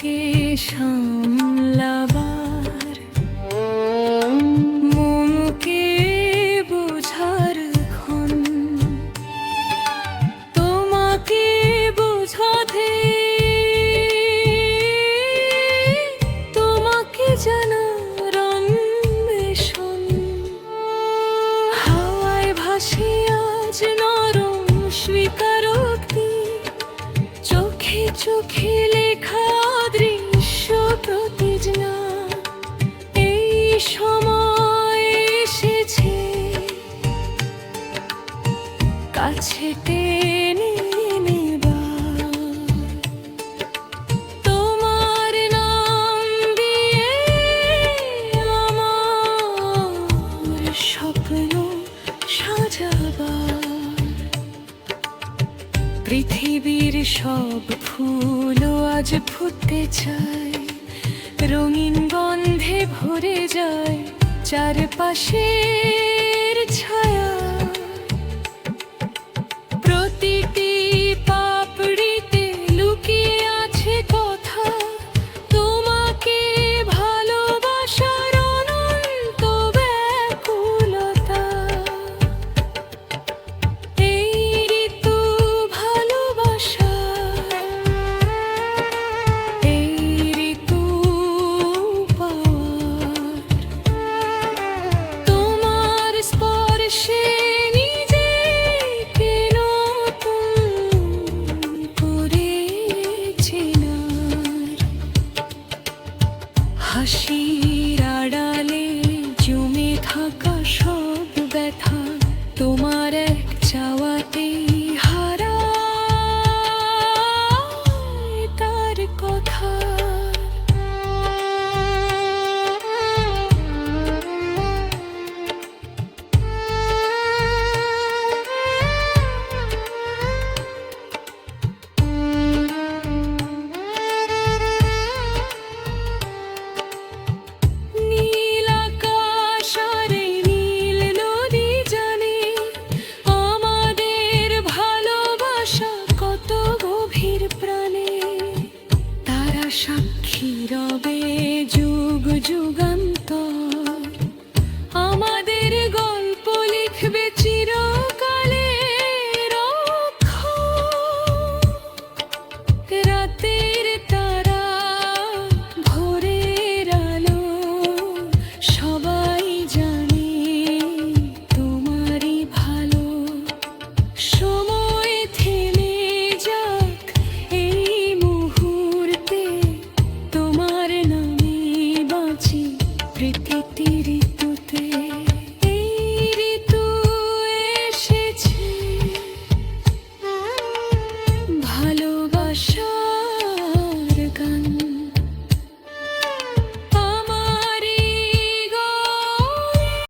তোমাকে সামলাবার, মনকে বোঝার ক্ষণ, তোমাকে বোঝাতে, তোমাকে জানার অন্বেষণ। হাওয়ায় ভাসে আজ নরম স্বীকারোক্তি, চোখে চোখে লেখা দৃশ্য প্রতিজ্ঞা। এই সময় এসেছে কাছে টেনে নেবার, তোমার নাম দিয়ে আমার স্বপ্ন সাজাবার। পৃথিবীর সব ফুলও আজ ফুটতে চায়, রঙিন গন্ধে ভরে যায় চারপাশের ছায়া। প্রতিটি পাপড়িতে লুকিয়ে আছে কথা, তোমাকে ভালোবাসার অনন্ত ব্যাকুলতা। এই ঋতু ভালোবাসার, এই ঋতু পাওয়ার, তোমার স্পর্শে নিজেকে নতুন করে চেনার। হাসির আড়ালে জমে থাকা সব ব্যথা, তোমার এক চাওয়াতেই হারায় তার কথা। নীল আকাশ আর এই নীল নদী জানে আমাদের ভালোবাসা কত গভীর প্রাণে। তারা সাক্ষী রবে যুগ যুগ